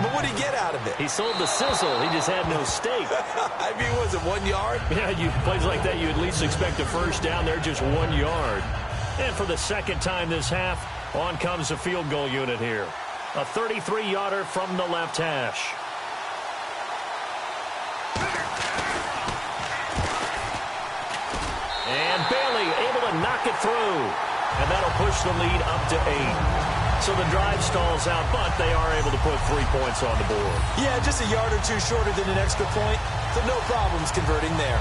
But what did he get out of it? He sold the sizzle. He just had no steak. I mean, was it 1 yard? Yeah, plays like that, you at least expect a first down. They're just 1 yard. And for the second time this half, on comes the field goal unit here. A 33-yarder from the left hash. And Bailey able to knock it through. And that'll push the lead up to 8. So the drive stalls out, but they are able to put 3 points on the board. Yeah, just a yard or two shorter than an extra point. So no problems converting there.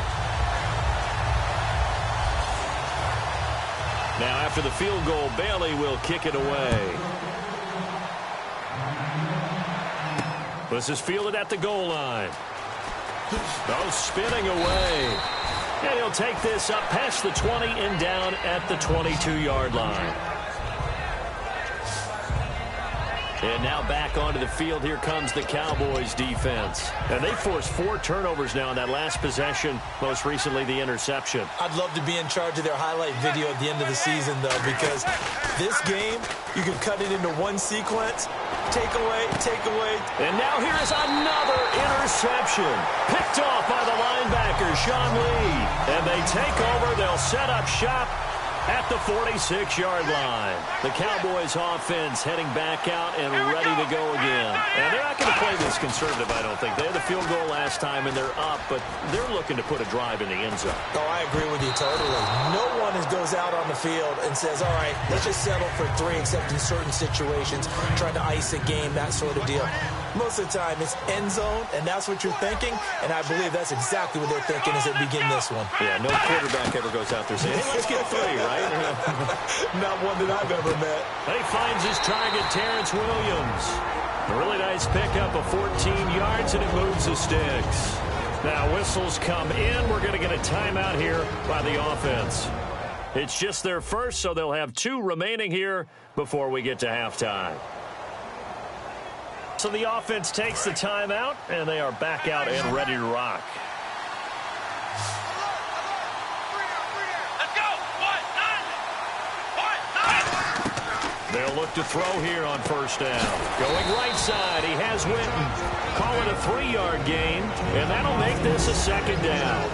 Now after the field goal, Bailey will kick it away. This is fielded at the goal line. Oh, spinning away. And he'll take this up past the 20 and down at the 22-yard line. And now back onto the field. Here comes the Cowboys defense. And they forced 4 turnovers now in that last possession, most recently the interception. I'd love to be in charge of their highlight video at the end of the season, though, because this game, you can cut it into one sequence, take away. And now here is another interception. Picked off by the linebacker, Sean Lee. And they take over. They'll set up shop at the 46-yard line. The Cowboys offense heading back out and ready to go again. And they're not going to play this conservative, I don't think. They had the field goal last time, and they're up, but they're looking to put a drive in the end zone. Oh, I agree with you totally. No one goes out on the field and says, all right, let's just settle for 3, except in certain situations, trying to ice a game, that sort of deal. Most of the time, it's end zone, and that's what you're thinking, and I believe that's exactly what they're thinking as they begin this one. Yeah, no quarterback ever goes out there saying, hey, let's get 3, right? Not one that I've ever met. He finds his target, Terrence Williams. A really nice pickup of 14 yards, and it moves the sticks. Now, whistles come in. We're going to get a timeout here by the offense. It's just their first, so they'll have 2 remaining here before we get to halftime. So the offense takes the timeout, and they are back out and ready to rock. They'll look to throw here on first down. Going right side, he has Witten. Call it a 3-yard gain, and that'll make this a second down.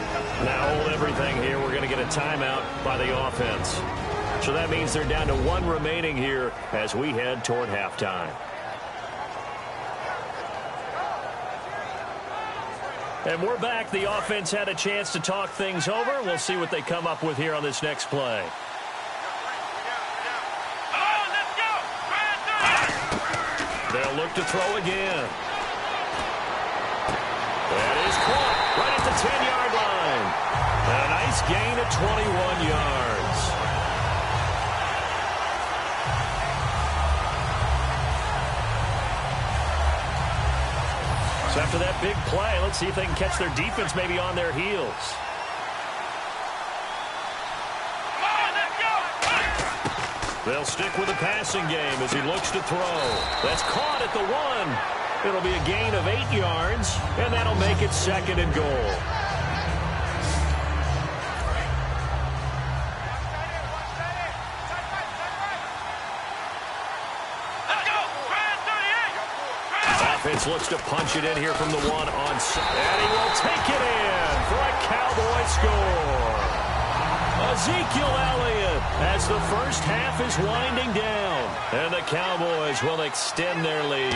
Now hold everything here. We're going to get a timeout by the offense. So that means they're down to 1 remaining here as we head toward halftime. And we're back. The offense had a chance to talk things over. We'll see what they come up with here on this next play. They'll look to throw again. That is caught right at the 10-yard line. And a nice gain of 21 yards. So after that big play, let's see if they can catch their defense maybe on their heels. They'll stick with the passing game as he looks to throw. That's caught at the 1. It'll be a gain of 8 yards, and that'll make it 2nd and goal. Offense looks to punch it in here from the 1 onside. And he will take it in for a Cowboy score. Ezekiel Elliott as the first half is winding down. And the Cowboys will extend their lead.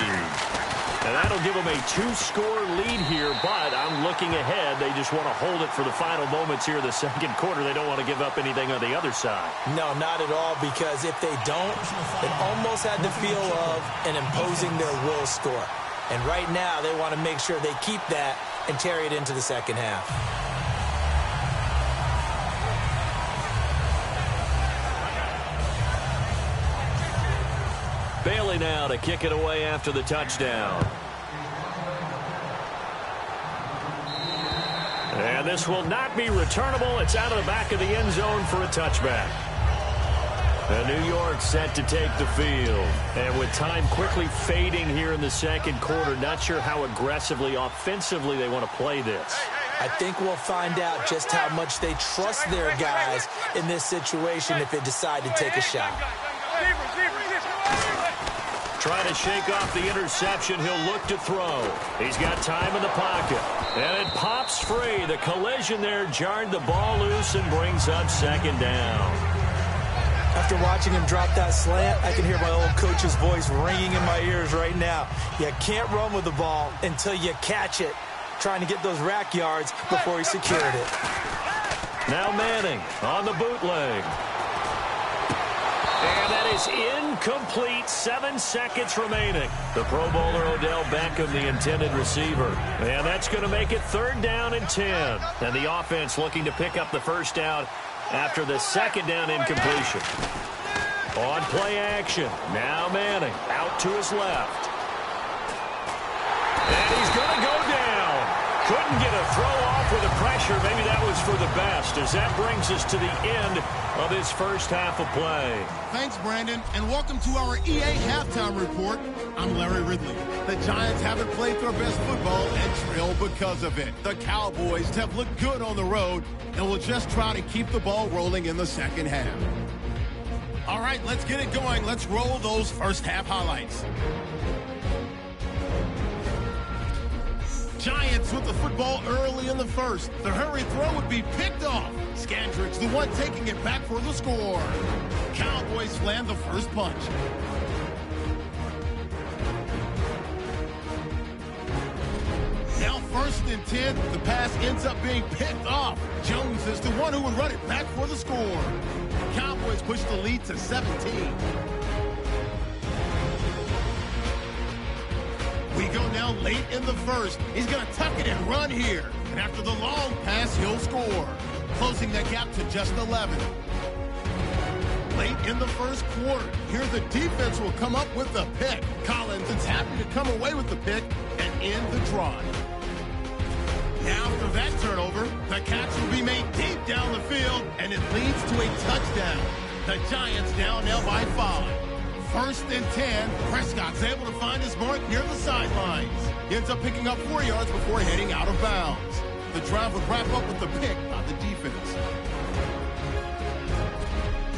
And that'll give them a 2-score lead here, but I'm looking ahead. They just want to hold it for the final moments here of the second quarter. They don't want to give up anything on the other side. No, not at all, because if they don't, it almost had the feel of an imposing their will score. And right now, they want to make sure they keep that and carry it into the second half. Bailey now to kick it away after the touchdown. And this will not be returnable. It's out of the back of the end zone for a touchback. And New York set to take the field. And with time quickly fading here in the second quarter, not sure how aggressively, offensively they want to play this. I think we'll find out just how much they trust their guys in this situation if they decide to take a shot. Trying to shake off the interception. He'll look to throw. He's got time in the pocket. And it pops free. The collision there jarred the ball loose and brings up second down. After watching him drop that slant, I can hear my old coach's voice ringing in my ears right now. You can't run with the ball until you catch it. Trying to get those rack yards before he secured it. Now Manning on the bootleg. And that is incomplete. 7 seconds remaining. The Pro Bowler Odell Beckham, the intended receiver. And that's going to make it 3rd down and 10. And the offense looking to pick up the first down after the 2nd down incompletion. On play action. Now Manning out to his left. And he's going to go down. Couldn't get a throw off with the pressure. Maybe that was for the best, as that brings us to the end of his first half of play. Thanks, Brandon, and welcome to our EA Halftime Report. I'm Larry Ridley. The Giants haven't played their best football and trail because of it. The Cowboys have looked good on the road and will just try to keep the ball rolling in the second half. All right, let's get it going. Let's roll those first half highlights. Giants with the football early in the first. The hurry throw would be picked off. Scandrich, the one taking it back for the score. Cowboys land the first punch. Now 1st and 10. The pass ends up being picked off. Jones is the one who would run it back for the score. Cowboys push the lead to 17. We go now late in the first. He's going to tuck it and run here. And after the long pass, he'll score. Closing that gap to just 11. Late in the first quarter, here the defense will come up with the pick. Collins is happy to come away with the pick and end the drive. Now after that turnover, the catch will be made deep down the field, and it leads to a touchdown. The Giants down now by 5. 1st and 10. Prescott's able to find his mark near the sidelines. He ends up picking up 4 yards before heading out of bounds. The drive would wrap up with the pick by the defense.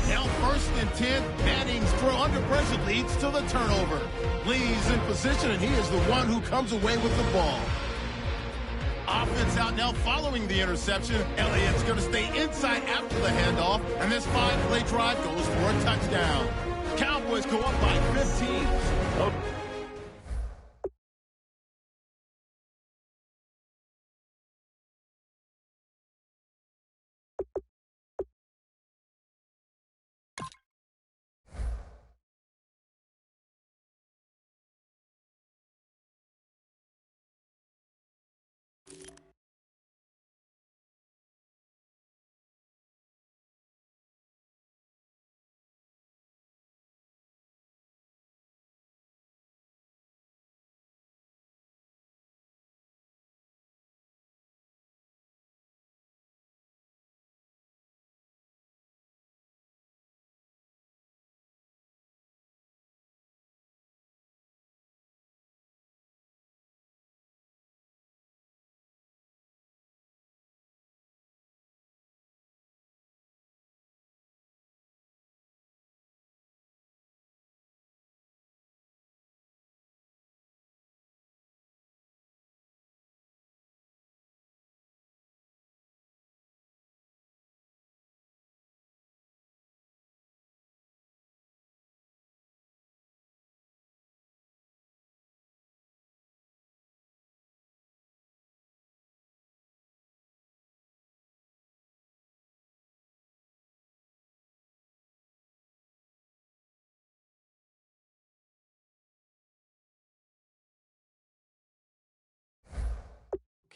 Now 1st and 10. Manning's throw under pressure leads to the turnover. Lee's in position, and he is the one who comes away with the ball. Offense out now following the interception. Elliott's going to stay inside after the handoff, and this 5-play drive goes for a touchdown. Cowboys go up by 15. Oh.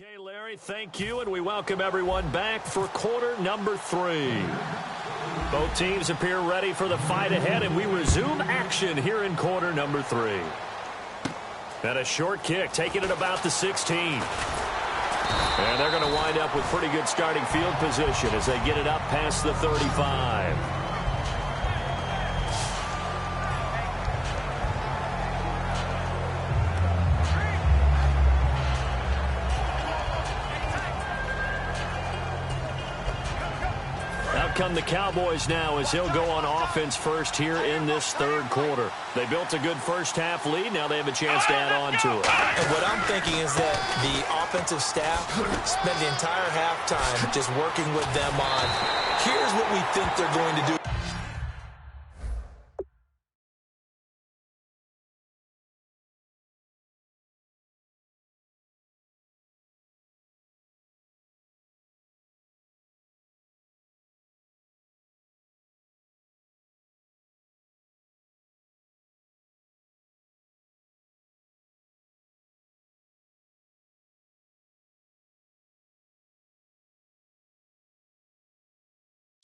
Okay, Larry, thank you, and we welcome everyone back for quarter number 3. Both teams appear ready for the fight ahead, and we resume action here in quarter number 3. And a short kick, taking it about the 16. And they're going to wind up with pretty good starting field position as they get it up past the 35. come the Cowboys now as he'll go on offense first here in this third quarter. They built a good first-half lead. Now they have a chance to add on to it. And what I'm thinking is that the offensive staff spent the entire halftime just working with them on, here's what we think they're going to do.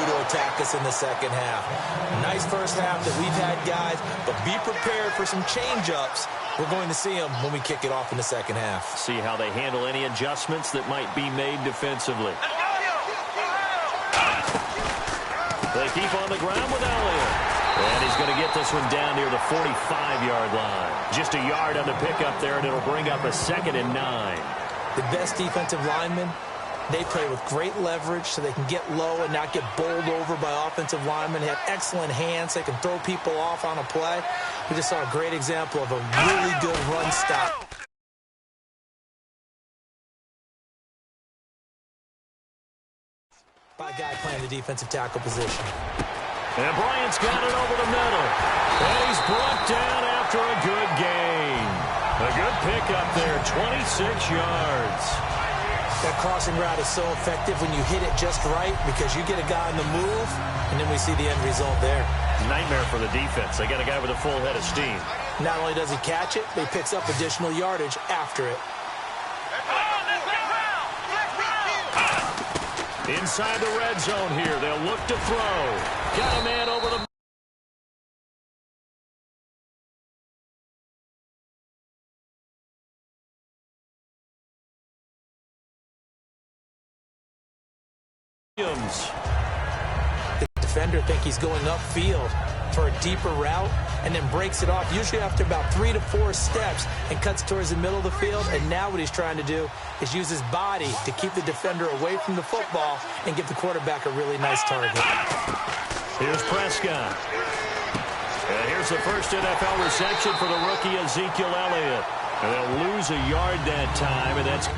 To attack us in the second half. Nice first half that we've had, guys, but be prepared for some change-ups. We're going to see them when we kick it off in the second half. See how they handle any adjustments that might be made defensively. They keep on the ground with Elliott. And he's going to get this one down near the 45-yard line. Just a yard on the pickup there, and it'll bring up a 2nd and 9. The best defensive linemen, they play with great leverage so they can get low and not get bowled over by offensive linemen. They have excellent hands. They can throw people off on a play. We just saw a great example of a really good run stop. By a guy playing the defensive tackle position. And Bryant's got it over the middle. And he's brought down after a good gain. A good pickup there, 26 yards. That crossing route is so effective when you hit it just right because you get a guy on the move, and then we see the end result there. Nightmare for the defense. They got a guy with a full head of steam. Not only does he catch it, but he picks up additional yardage after it. Inside the red zone here. They'll look to throw. Got a man over the... The defender thinks he's going upfield for a deeper route and then breaks it off, usually after about 3 to 4 steps, and cuts towards the middle of the field. And now what he's trying to do is use his body to keep the defender away from the football and give the quarterback a really nice target. Here's Prescott. And here's the first NFL reception for the rookie Ezekiel Elliott. And they'll lose a yard that time, and that's...